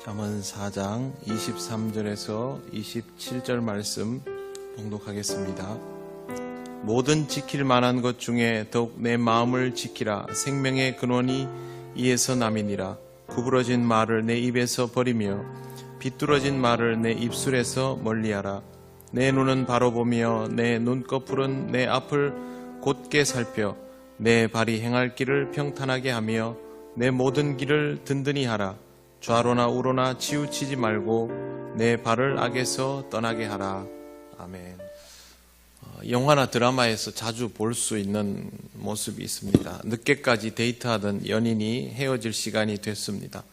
잠언 4장 23절에서 27절 말씀 봉독하겠습니다. 모든 지킬 만한 것 중에 더욱 내 마음을 지키라. 생명의 근원이 이에서 남이니라. 구부러진 말을 내 입에서 버리며 비뚤어진 말을 내 입술에서 멀리하라. 내 눈은 바로 보며 내 눈꺼풀은 내 앞을 곧게 살펴 내 발이 행할 길을 평탄하게 하며 내 모든 길을 든든히 하라. 좌로나 우로나 치우치지 말고 내 발을 악에서 떠나게 하라. 아멘. 영화나 드라마에서 자주 볼 수 있는 모습이 있습니다. 늦게까지 데이트하던 연인이 헤어질 시간이 됐습니다.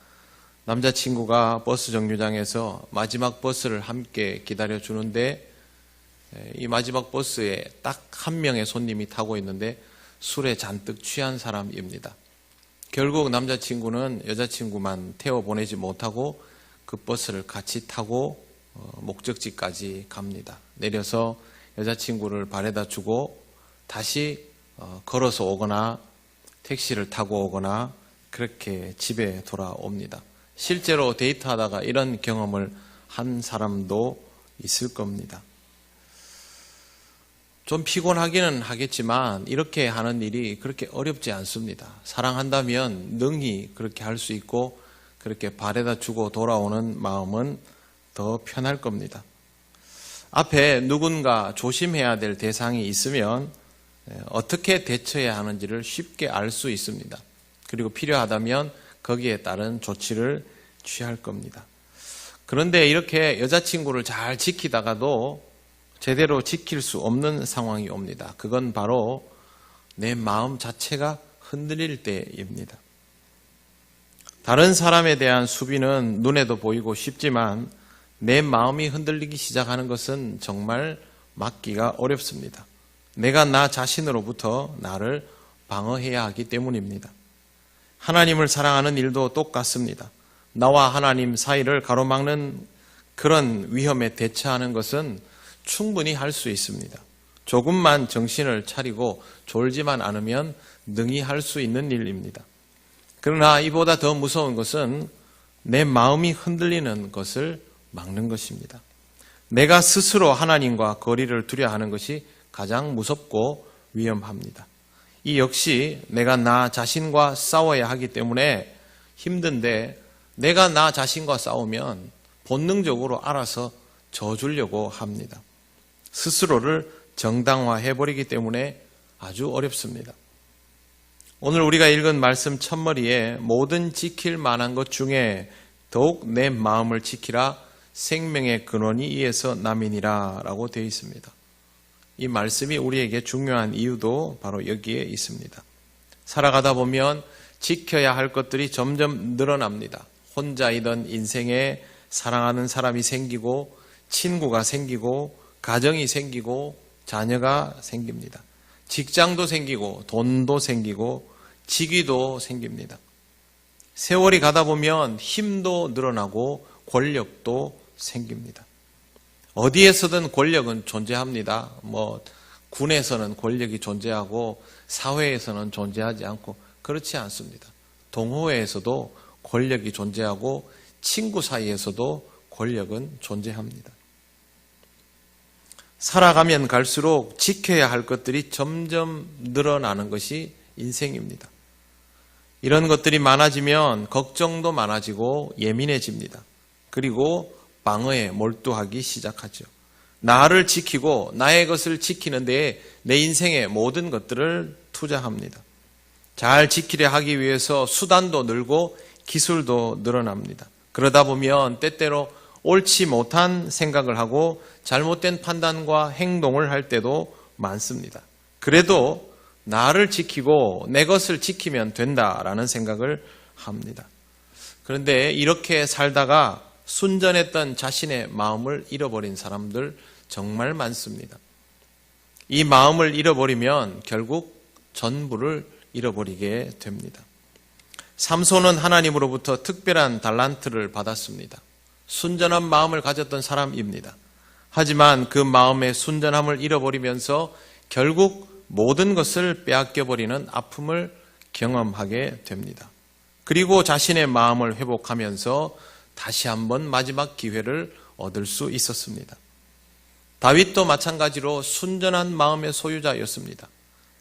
남자친구가 버스 정류장에서 마지막 버스를 함께 기다려주는데 이 마지막 버스에 딱 한 명의 손님이 타고 있는데 술에 잔뜩 취한 사람입니다. 결국 남자친구는 여자친구만 태워보내지 못하고 그 버스를 같이 타고 목적지까지 갑니다. 내려서 여자친구를 발에다 주고 다시 걸어서 오거나 택시를 타고 오거나 그렇게 집에 돌아옵니다. 실제로 데이트하다가 이런 경험을 한 사람도 있을 겁니다. 좀 피곤하기는 하겠지만 이렇게 하는 일이 그렇게 어렵지 않습니다. 사랑한다면 능히 그렇게 할 수 있고 그렇게 발에다 주고 돌아오는 마음은 더 편할 겁니다. 앞에 누군가 조심해야 될 대상이 있으면 어떻게 대처해야 하는지를 쉽게 알 수 있습니다. 그리고 필요하다면 거기에 따른 조치를 취할 겁니다. 그런데 이렇게 여자친구를 잘 지키다가도 제대로 지킬 수 없는 상황이 옵니다. 그건 바로 내 마음 자체가 흔들릴 때입니다. 다른 사람에 대한 수비는 눈에도 보이고 쉽지만 내 마음이 흔들리기 시작하는 것은 정말 막기가 어렵습니다. 내가 나 자신으로부터 나를 방어해야 하기 때문입니다. 하나님을 사랑하는 일도 똑같습니다. 나와 하나님 사이를 가로막는 그런 위험에 대처하는 것은 충분히 할 수 있습니다. 조금만 정신을 차리고 졸지만 않으면 능히 할 수 있는 일입니다. 그러나 이보다 더 무서운 것은 내 마음이 흔들리는 것을 막는 것입니다. 내가 스스로 하나님과 거리를 두려 하는 것이 가장 무섭고 위험합니다. 이 역시 내가 나 자신과 싸워야 하기 때문에 힘든데 내가 나 자신과 싸우면 본능적으로 알아서 져주려고 합니다. 스스로를 정당화해버리기 때문에 아주 어렵습니다. 오늘 우리가 읽은 말씀 첫머리에 모든 지킬 만한 것 중에 더욱 내 마음을 지키라. 생명의 근원이 이에서 남이니라 라고 되어 있습니다. 이 말씀이 우리에게 중요한 이유도 바로 여기에 있습니다. 살아가다 보면 지켜야 할 것들이 점점 늘어납니다. 혼자이던 인생에 사랑하는 사람이 생기고 친구가 생기고 가정이 생기고 자녀가 생깁니다. 직장도 생기고 돈도 생기고 직위도 생깁니다. 세월이 가다 보면 힘도 늘어나고 권력도 생깁니다. 어디에서든 권력은 존재합니다. 군에서는 권력이 존재하고 사회에서는 존재하지 않고 그렇지 않습니다. 동호회에서도 권력이 존재하고 친구 사이에서도 권력은 존재합니다. 살아가면 갈수록 지켜야 할 것들이 점점 늘어나는 것이 인생입니다. 이런 것들이 많아지면 걱정도 많아지고 예민해집니다. 그리고 방어에 몰두하기 시작하죠. 나를 지키고 나의 것을 지키는 데에 내 인생의 모든 것들을 투자합니다. 잘 지키려 하기 위해서 수단도 늘고 기술도 늘어납니다. 그러다 보면 때때로 옳지 못한 생각을 하고 잘못된 판단과 행동을 할 때도 많습니다. 그래도 나를 지키고 내 것을 지키면 된다라는 생각을 합니다. 그런데 이렇게 살다가 순전했던 자신의 마음을 잃어버린 사람들 정말 많습니다. 이 마음을 잃어버리면 결국 전부를 잃어버리게 됩니다. 삼손은 하나님으로부터 특별한 달란트를 받았습니다. 순전한 마음을 가졌던 사람입니다. 하지만 그 마음의 순전함을 잃어버리면서 결국 모든 것을 빼앗겨버리는 아픔을 경험하게 됩니다. 그리고 자신의 마음을 회복하면서 다시 한번 마지막 기회를 얻을 수 있었습니다. 다윗도 마찬가지로 순전한 마음의 소유자였습니다.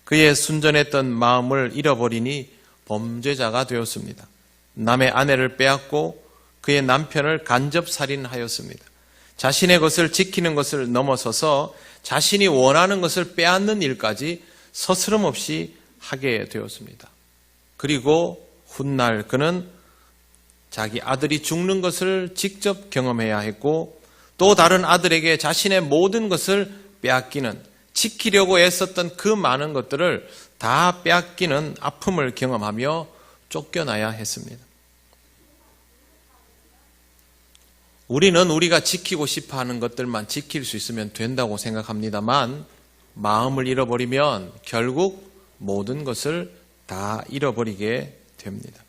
그의 순전했던 마음을 잃어버리니 범죄자가 되었습니다. 남의 아내를 빼앗고 그의 남편을 간접살인하였습니다. 자신의 것을 지키는 것을 넘어서서 자신이 원하는 것을 빼앗는 일까지 서스럼없이 하게 되었습니다. 그리고 훗날 그는 자기 아들이 죽는 것을 직접 경험해야 했고 또 다른 아들에게 자신의 모든 것을 빼앗기는, 지키려고 애썼던 그 많은 것들을 다 빼앗기는 아픔을 경험하며 쫓겨나야 했습니다. 우리는 우리가 지키고 싶어 하는 것들만 지킬 수 있으면 된다고 생각합니다만 마음을 잃어버리면 결국 모든 것을 다 잃어버리게 됩니다.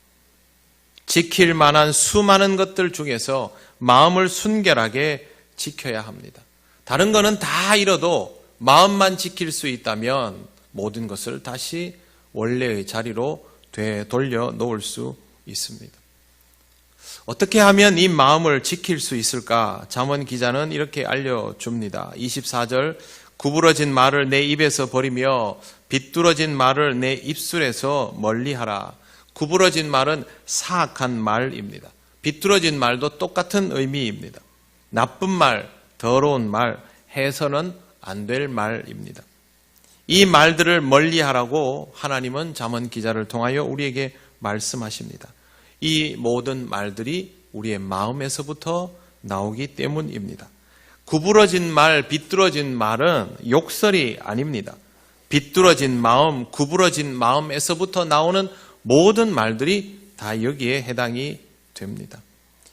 지킬 만한 수많은 것들 중에서 마음을 순결하게 지켜야 합니다. 다른 거는 다 잃어도 마음만 지킬 수 있다면 모든 것을 다시 원래의 자리로 되돌려 놓을 수 있습니다. 어떻게 하면 이 마음을 지킬 수 있을까? 잠언 기자는 이렇게 알려줍니다. 24절, 구부러진 말을 내 입에서 버리며 비뚤어진 말을 내 입술에서 멀리하라. 구부러진 말은 사악한 말입니다. 비뚤어진 말도 똑같은 의미입니다. 나쁜 말, 더러운 말, 해서는 안 될 말입니다. 이 말들을 멀리하라고 하나님은 잠언 기자를 통하여 우리에게 말씀하십니다. 이 모든 말들이 우리의 마음에서부터 나오기 때문입니다. 구부러진 말, 비뚤어진 말은 욕설이 아닙니다. 비뚤어진 마음, 구부러진 마음에서부터 나오는 모든 말들이 다 여기에 해당이 됩니다.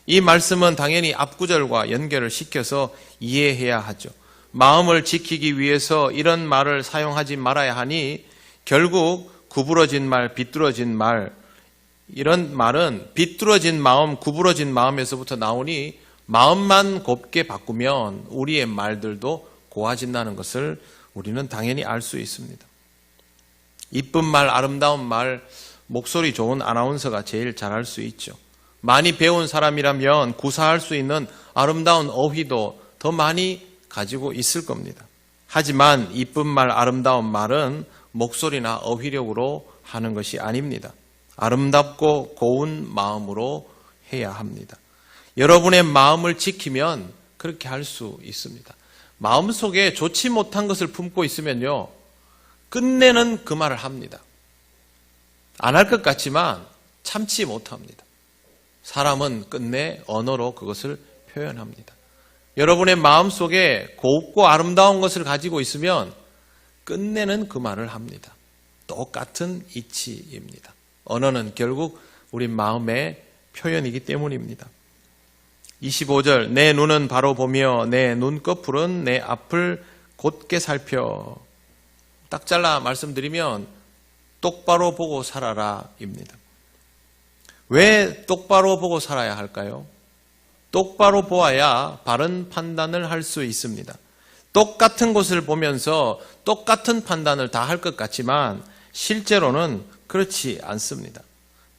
이 말씀은 당연히 앞구절과 연결을 시켜서 이해해야 하죠. 마음을 지키기 위해서 이런 말을 사용하지 말아야 하니 결국 구부러진 말, 비뚤어진 말, 이런 말은 비뚤어진 마음, 구부러진 마음에서부터 나오니 마음만 곱게 바꾸면 우리의 말들도 고와진다는 것을 우리는 당연히 알 수 있습니다. 이쁜 말, 아름다운 말, 목소리 좋은 아나운서가 제일 잘할 수 있죠. 많이 배운 사람이라면 구사할 수 있는 아름다운 어휘도 더 많이 가지고 있을 겁니다. 하지만 이쁜 말, 아름다운 말은 목소리나 어휘력으로 하는 것이 아닙니다. 아름답고 고운 마음으로 해야 합니다. 여러분의 마음을 지키면 그렇게 할 수 있습니다. 마음속에 좋지 못한 것을 품고 있으면요, 끝내는 그 말을 합니다. 안 할 것 같지만 참지 못합니다. 사람은 끝내 언어로 그것을 표현합니다. 여러분의 마음속에 곱고 아름다운 것을 가지고 있으면 끝내는 그 말을 합니다. 똑같은 이치입니다. 언어는 결국 우리 마음의 표현이기 때문입니다. 25절, 내 눈은 바로 보며 내 눈꺼풀은 내 앞을 곧게 살펴. 딱 잘라 말씀드리면 똑바로 보고 살아라 입니다. 왜 똑바로 보고 살아야 할까요? 똑바로 보아야 바른 판단을 할 수 있습니다. 똑같은 것을 보면서 똑같은 판단을 다 할 것 같지만 실제로는 그렇지 않습니다.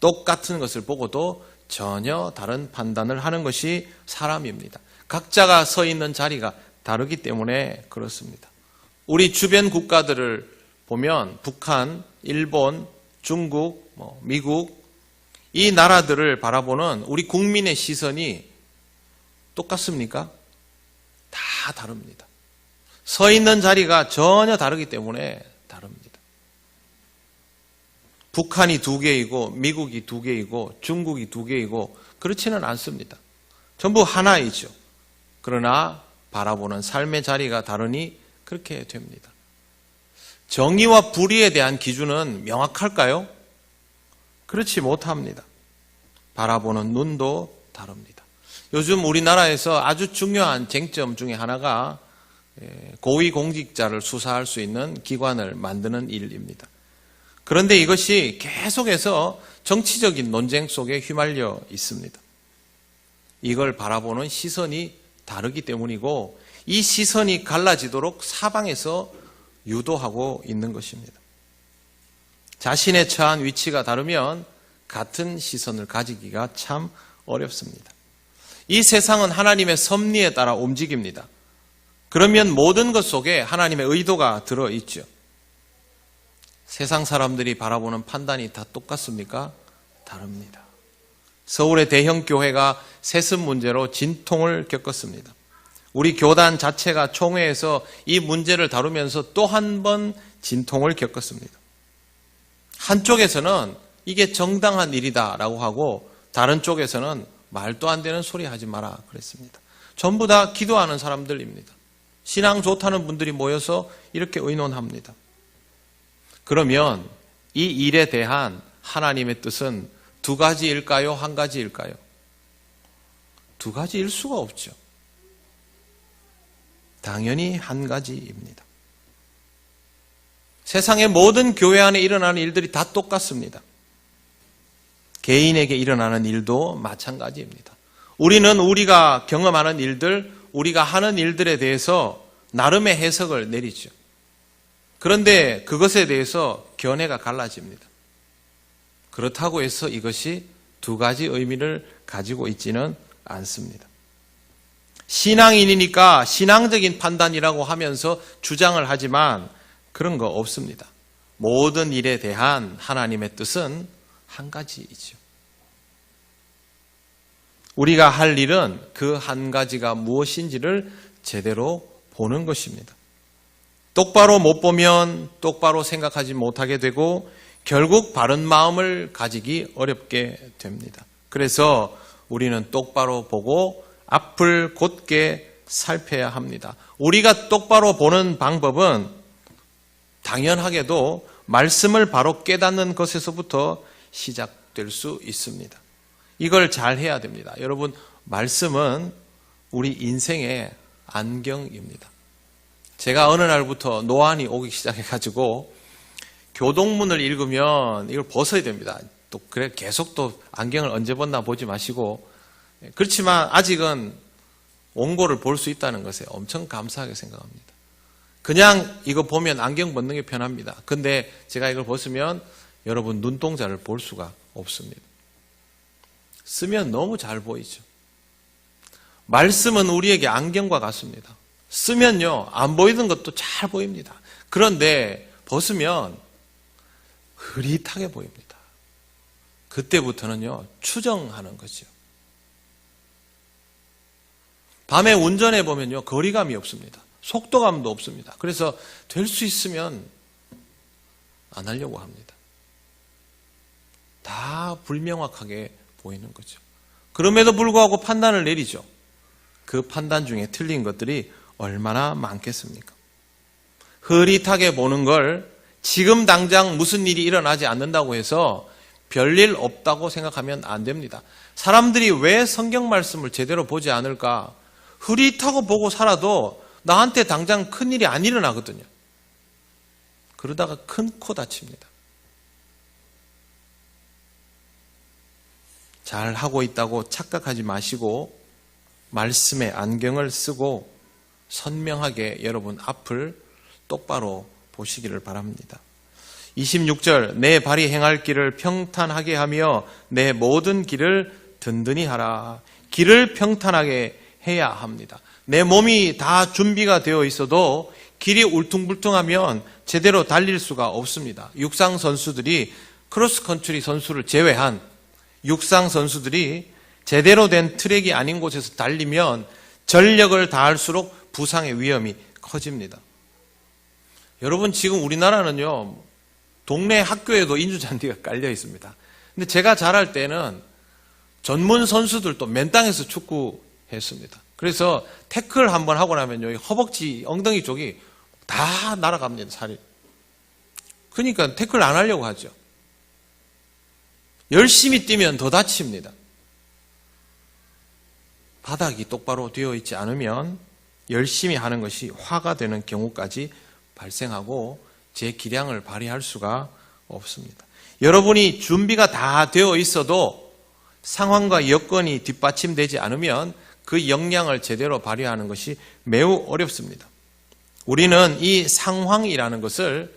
똑같은 것을 보고도 전혀 다른 판단을 하는 것이 사람입니다. 각자가 서 있는 자리가 다르기 때문에 그렇습니다. 우리 주변 국가들을 보면 북한, 일본, 중국, 미국 이 나라들을 바라보는 우리 국민의 시선이 똑같습니까? 다 다릅니다. 서 있는 자리가 전혀 다르기 때문에 다릅니다. 북한이 2개이고 미국이 2개이고 중국이 2개이고 그렇지는 않습니다. 전부 하나이죠. 그러나 바라보는 삶의 자리가 다르니 그렇게 됩니다. 정의와 불의에 대한 기준은 명확할까요? 그렇지 못합니다. 바라보는 눈도 다릅니다. 요즘 우리나라에서 아주 중요한 쟁점 중에 하나가 고위공직자를 수사할 수 있는 기관을 만드는 일입니다. 그런데 이것이 계속해서 정치적인 논쟁 속에 휘말려 있습니다. 이걸 바라보는 시선이 다르기 때문이고 이 시선이 갈라지도록 사방에서 유도하고 있는 것입니다. 자신의 처한 위치가 다르면 같은 시선을 가지기가 참 어렵습니다. 이 세상은 하나님의 섭리에 따라 움직입니다. 그러면 모든 것 속에 하나님의 의도가 들어있죠. 세상 사람들이 바라보는 판단이 다 똑같습니까? 다릅니다. 서울의 대형 교회가 세습 문제로 진통을 겪었습니다. 우리 교단 자체가 총회에서 이 문제를 다루면서 또 한 번 진통을 겪었습니다. 한쪽에서는 이게 정당한 일이다라고 하고 다른 쪽에서는 말도 안 되는 소리 하지 마라 그랬습니다. 전부 다 기도하는 사람들입니다. 신앙 좋다는 분들이 모여서 이렇게 의논합니다. 그러면 이 일에 대한 하나님의 뜻은 두 가지일까요? 한 가지일까요? 두 가지일 수가 없죠. 당연히 한 가지입니다. 세상의 모든 교회 안에 일어나는 일들이 다 똑같습니다. 개인에게 일어나는 일도 마찬가지입니다. 우리는 우리가 경험하는 일들, 우리가 하는 일들에 대해서 나름의 해석을 내리죠. 그런데 그것에 대해서 견해가 갈라집니다. 그렇다고 해서 이것이 두 가지 의미를 가지고 있지는 않습니다. 신앙인이니까 신앙적인 판단이라고 하면서 주장을 하지만 그런 거 없습니다. 모든 일에 대한 하나님의 뜻은 한 가지이죠. 우리가 할 일은 그 한 가지가 무엇인지를 제대로 보는 것입니다. 똑바로 못 보면 똑바로 생각하지 못하게 되고 결국 바른 마음을 가지기 어렵게 됩니다. 그래서 우리는 똑바로 보고 앞을 곧게 살펴야 합니다. 우리가 똑바로 보는 방법은 당연하게도 말씀을 바로 깨닫는 것에서부터 시작될 수 있습니다. 이걸 잘 해야 됩니다. 여러분, 말씀은 우리 인생의 안경입니다. 제가 어느 날부터 노안이 오기 시작해가지고 교동문을 읽으면 이걸 벗어야 됩니다. 또 그래 계속 또 안경을 언제 벗나 보지 마시고, 그렇지만 아직은 원고를 볼 수 있다는 것에 엄청 감사하게 생각합니다. 그냥 이거 보면 안경 벗는 게 편합니다. 근데 제가 이걸 벗으면 여러분 눈동자를 볼 수가 없습니다. 쓰면 너무 잘 보이죠. 말씀은 우리에게 안경과 같습니다. 쓰면요 안 보이던 것도 잘 보입니다. 그런데 벗으면 흐릿하게 보입니다. 그때부터는요 추정하는 거죠. 밤에 운전해 보면요 거리감이 없습니다. 속도감도 없습니다. 그래서 될 수 있으면 안 하려고 합니다. 다 불명확하게 보이는 거죠. 그럼에도 불구하고 판단을 내리죠. 그 판단 중에 틀린 것들이 얼마나 많겠습니까? 흐릿하게 보는 걸 지금 당장 무슨 일이 일어나지 않는다고 해서 별일 없다고 생각하면 안 됩니다. 사람들이 왜 성경 말씀을 제대로 보지 않을까? 흐릿하고 보고 살아도 나한테 당장 큰일이 안 일어나거든요. 그러다가 큰 코 다칩니다. 잘 하고 있다고 착각하지 마시고 말씀의 안경을 쓰고 선명하게 여러분 앞을 똑바로 보시기를 바랍니다. 26절 내 발이 행할 길을 평탄하게 하며 내 모든 길을 든든히 하라. 길을 평탄하게 해야 합니다. 내 몸이 다 준비가 되어 있어도 길이 울퉁불퉁하면 제대로 달릴 수가 없습니다. 육상 선수들이 크로스컨트리 선수를 제외한 육상 선수들이 제대로 된 트랙이 아닌 곳에서 달리면 전력을 다할수록 부상의 위험이 커집니다. 여러분 지금 우리나라는요 동네 학교에도 인조잔디가 깔려 있습니다. 근데 제가 자랄 때는 전문 선수들도 맨 땅에서 축구했습니다. 그래서 태클 한번 하고 나면요 허벅지 엉덩이 쪽이 다 날아갑니다. 살이. 그러니까 태클 안 하려고 하죠. 열심히 뛰면 더 다칩니다. 바닥이 똑바로 되어 있지 않으면 열심히 하는 것이 화가 되는 경우까지 발생하고 제 기량을 발휘할 수가 없습니다. 여러분이 준비가 다 되어 있어도 상황과 여건이 뒷받침되지 않으면 그 역량을 제대로 발휘하는 것이 매우 어렵습니다. 우리는 이 상황이라는 것을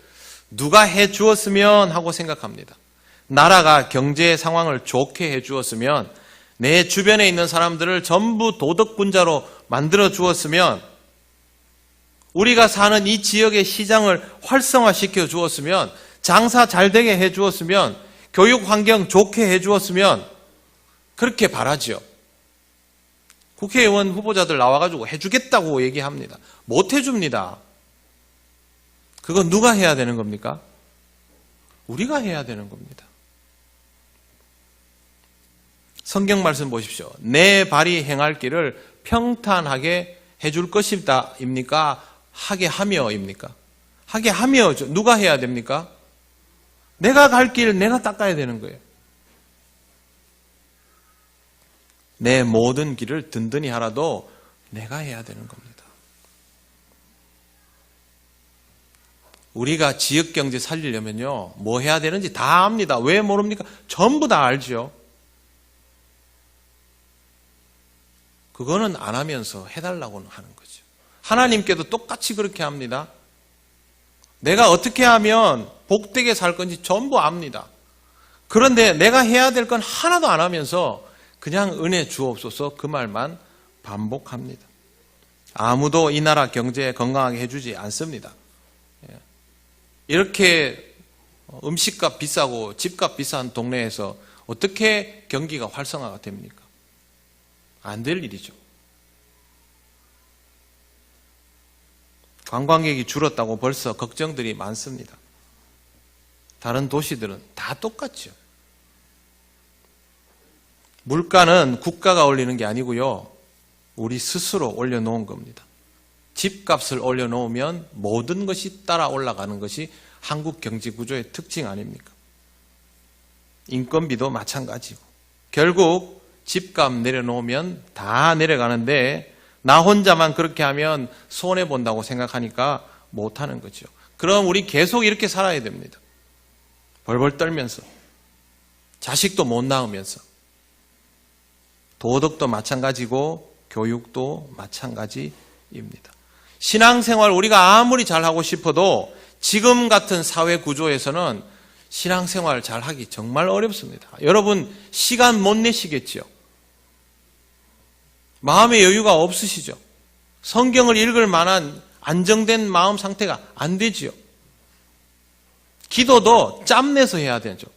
누가 해 주었으면 하고 생각합니다. 나라가 경제 상황을 좋게 해 주었으면 내 주변에 있는 사람들을 전부 도덕군자로 만들어 주었으면, 우리가 사는 이 지역의 시장을 활성화시켜 주었으면, 장사 잘 되게 해 주었으면, 교육 환경 좋게 해 주었으면, 그렇게 바라죠. 국회의원 후보자들 나와가지고 해주겠다고 얘기합니다. 못 해줍니다. 그건 누가 해야 되는 겁니까? 우리가 해야 되는 겁니다. 성경 말씀 보십시오. 내 발이 행할 길을 평탄하게 해줄 것이다 입니까? 하게 하며입니까? 하게 하며. 누가 해야 됩니까? 내가 갈 길 내가 닦아야 되는 거예요. 내 모든 길을 든든히 하라도 내가 해야 되는 겁니다. 우리가 지역경제 살리려면요, 뭐 해야 되는지 다 압니다. 왜 모릅니까? 전부 다 알죠. 그거는 안 하면서 해달라고는 하는 거죠. 하나님께도 똑같이 그렇게 합니다. 내가 어떻게 하면 복되게 살 건지 전부 압니다. 그런데 내가 해야 될 건 하나도 안 하면서 그냥 은혜 주옵소서 그 말만 반복합니다. 아무도 이 나라 경제 건강하게 해주지 않습니다. 이렇게 음식값 비싸고 집값 비싼 동네에서 어떻게 경기가 활성화가 됩니까? 안 될 일이죠. 관광객이 줄었다고 벌써 걱정들이 많습니다. 다른 도시들은 다 똑같죠. 물가는 국가가 올리는 게 아니고요, 우리 스스로 올려놓은 겁니다. 집값을 올려놓으면 모든 것이 따라 올라가는 것이 한국 경제 구조의 특징 아닙니까? 인건비도 마찬가지고. 결국 집값 내려놓으면 다 내려가는데 나 혼자만 그렇게 하면 손해본다고 생각하니까 못하는 거죠. 그럼 우리 계속 이렇게 살아야 됩니다. 벌벌 떨면서, 자식도 못 낳으면서. 도덕도 마찬가지고 교육도 마찬가지입니다. 신앙생활 우리가 아무리 잘하고 싶어도 지금 같은 사회 구조에서는 신앙생활 잘하기 정말 어렵습니다. 여러분 시간 못 내시겠죠? 마음의 여유가 없으시죠? 성경을 읽을 만한 안정된 마음 상태가 안 되지요. 기도도 짬내서 해야 되죠.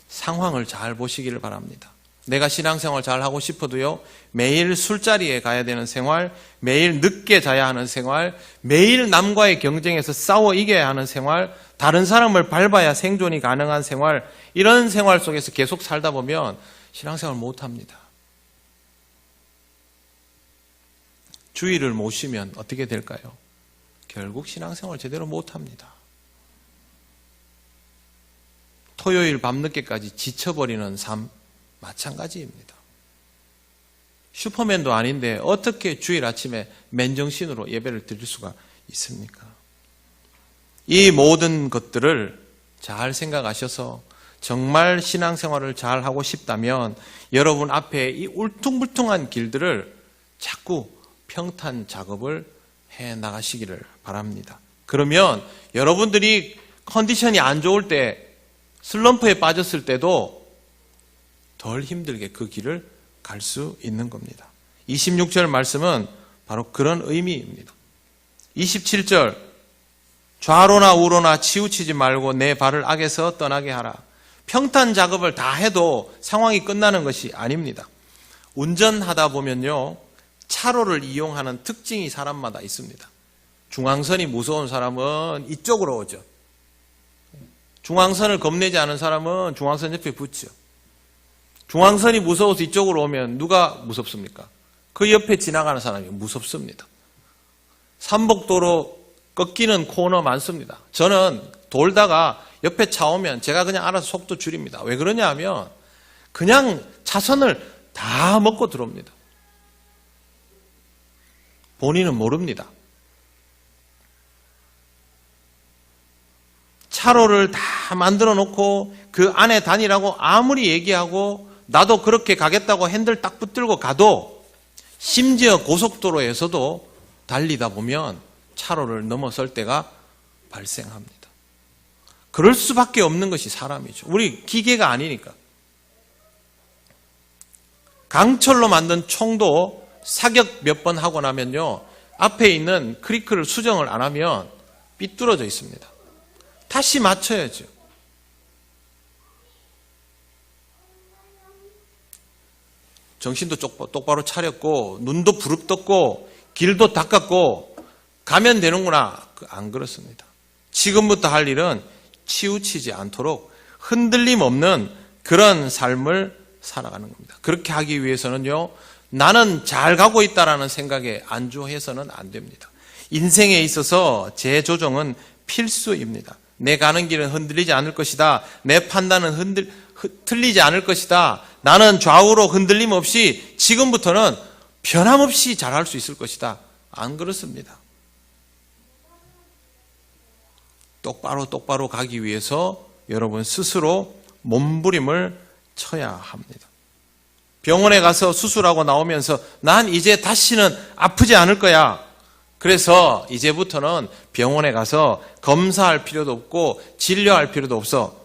상황을 잘 보시기를 바랍니다. 내가 신앙생활 잘 하고 싶어도요, 매일 술자리에 가야 되는 생활, 매일 늦게 자야 하는 생활, 매일 남과의 경쟁에서 싸워 이겨야 하는 생활, 다른 사람을 밟아야 생존이 가능한 생활, 이런 생활 속에서 계속 살다 보면 신앙생활 못합니다. 주일을 못 쉬면 어떻게 될까요? 결국 신앙생활 제대로 못합니다. 토요일 밤늦게까지 지쳐버리는 삶 마찬가지입니다. 슈퍼맨도 아닌데 어떻게 주일 아침에 맨정신으로 예배를 드릴 수가 있습니까? 이 모든 것들을 잘 생각하셔서 정말 신앙생활을 잘 하고 싶다면 여러분 앞에 이 울퉁불퉁한 길들을 자꾸 평탄 작업을 해 나가시기를 바랍니다. 그러면 여러분들이 컨디션이 안 좋을 때, 슬럼프에 빠졌을 때도 덜 힘들게 그 길을 갈 수 있는 겁니다. 26절 말씀은 바로 그런 의미입니다. 27절, 좌로나 우로나 치우치지 말고 내 발을 악에서 떠나게 하라. 평탄 작업을 다 해도 상황이 끝나는 것이 아닙니다. 운전하다 보면요, 차로를 이용하는 특징이 사람마다 있습니다. 중앙선이 무서운 사람은 이쪽으로 오죠. 중앙선을 겁내지 않은 사람은 중앙선 옆에 붙죠. 중앙선이 무서워서 이쪽으로 오면 누가 무섭습니까? 그 옆에 지나가는 사람이 무섭습니다. 삼복도로 꺾이는 코너 많습니다. 저는 돌다가 옆에 차 오면 제가 그냥 알아서 속도 줄입니다. 왜 그러냐 하면 그냥 차선을 다 먹고 들어옵니다. 본인은 모릅니다. 차로를 다 만들어 놓고 그 안에 다니라고 아무리 얘기하고 나도 그렇게 가겠다고 핸들 딱 붙들고 가도, 심지어 고속도로에서도 달리다 보면 차로를 넘어설 때가 발생합니다. 그럴 수밖에 없는 것이 사람이죠. 우리 기계가 아니니까. 강철로 만든 총도 사격 몇 번 하고 나면요, 앞에 있는 크리크를 수정을 안 하면 삐뚤어져 있습니다. 다시 맞춰야죠. 정신도 똑바로 차렸고 눈도 부릅떴고 길도 닦았고 가면 되는구나. 안 그렇습니다. 지금부터 할 일은 치우치지 않도록 흔들림 없는 그런 삶을 살아가는 겁니다. 그렇게 하기 위해서는요, 나는 잘 가고 있다라는 생각에 안주해서는 안 됩니다. 인생에 있어서 재조정은 필수입니다. 내 가는 길은 흔들리지 않을 것이다. 내 판단은 틀리지 않을 것이다. 나는 좌우로 흔들림 없이 지금부터는 변함없이 잘할 수 있을 것이다. 안 그렇습니다. 똑바로 가기 위해서 여러분 스스로 몸부림을 쳐야 합니다. 병원에 가서 수술하고 나오면서 난 이제 다시는 아프지 않을 거야. 그래서 이제부터는 병원에 가서 검사할 필요도 없고 진료할 필요도 없어.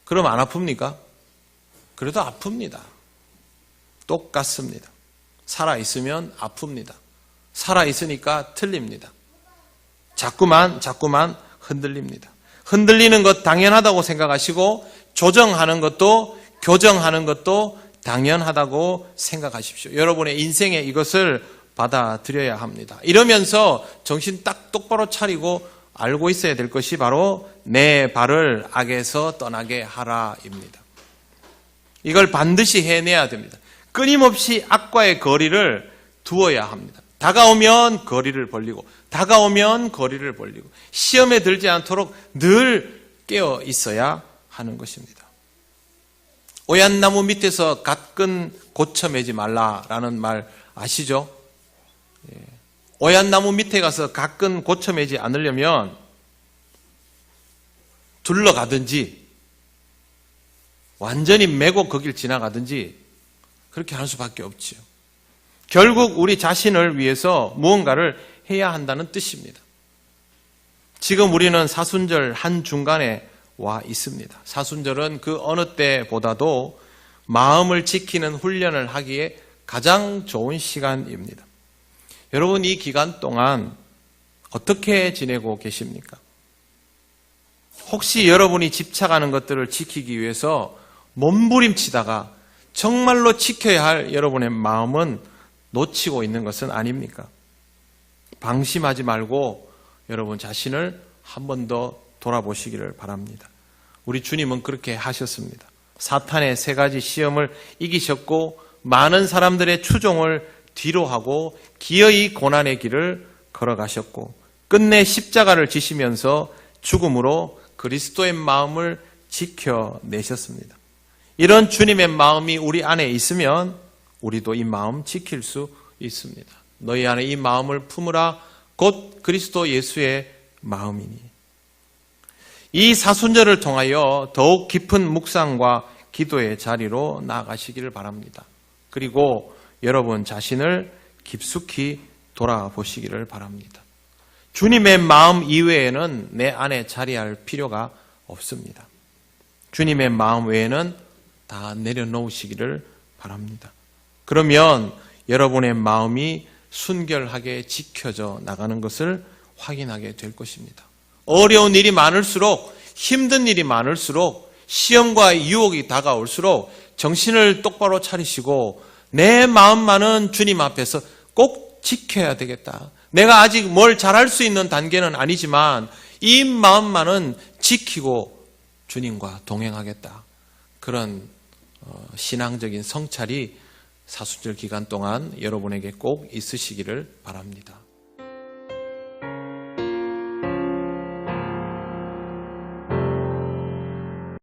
그럼 안 아픕니까? 그래도 아픕니다. 똑같습니다. 살아있으면 아픕니다. 살아있으니까 틀립니다. 자꾸만 흔들립니다. 흔들리는 것 당연하다고 생각하시고 조정하는 것도 교정하는 것도 당연하다고 생각하십시오. 여러분의 인생에 이것을 받아들여야 합니다. 이러면서 정신 딱 똑바로 차리고 알고 있어야 될 것이 바로 내 발을 악에서 떠나게 하라입니다. 이걸 반드시 해내야 됩니다. 끊임없이 악과의 거리를 두어야 합니다. 다가오면 거리를 벌리고 다가오면 거리를 벌리고 시험에 들지 않도록 늘 깨어 있어야 하는 것입니다. 오얏나무 밑에서 갓근 고쳐 매지 말라라는 말 아시죠? 오얏나무 밑에 가서 갓근 고쳐 매지 않으려면 둘러가든지 완전히 매고 거길 지나가든지 그렇게 할 수밖에 없지요. 결국 우리 자신을 위해서 무언가를 해야 한다는 뜻입니다. 지금 우리는 사순절 한중간에 와 있습니다. 사순절은 그 어느 때보다도 마음을 지키는 훈련을 하기에 가장 좋은 시간입니다. 여러분, 이 기간 동안 어떻게 지내고 계십니까? 혹시 여러분이 집착하는 것들을 지키기 위해서 몸부림치다가 정말로 지켜야 할 여러분의 마음은 놓치고 있는 것은 아닙니까? 방심하지 말고 여러분 자신을 한 번 더 돌아보시기를 바랍니다. 우리 주님은 그렇게 하셨습니다. 사탄의 세 가지 시험을 이기셨고 많은 사람들의 추종을 뒤로하고 기어이 고난의 길을 걸어가셨고 끝내 십자가를 지시면서 죽음으로 그리스도의 마음을 지켜내셨습니다. 이런 주님의 마음이 우리 안에 있으면 우리도 이 마음 지킬 수 있습니다. 너희 안에 이 마음을 품으라 곧 그리스도 예수의 마음이니. 이 사순절을 통하여 더욱 깊은 묵상과 기도의 자리로 나아가시기를 바랍니다. 그리고 여러분 자신을 깊숙이 돌아보시기를 바랍니다. 주님의 마음 이외에는 내 안에 자리할 필요가 없습니다. 주님의 마음 외에는 다 내려놓으시기를 바랍니다. 그러면 여러분의 마음이 순결하게 지켜져 나가는 것을 확인하게 될 것입니다. 어려운 일이 많을수록, 힘든 일이 많을수록, 시험과 유혹이 다가올수록 정신을 똑바로 차리시고 내 마음만은 주님 앞에서 꼭 지켜야 되겠다. 내가 아직 뭘 잘할 수 있는 단계는 아니지만 이 마음만은 지키고 주님과 동행하겠다. 그런 신앙적인 성찰이 사순절 기간 동안 여러분에게 꼭 있으시기를 바랍니다.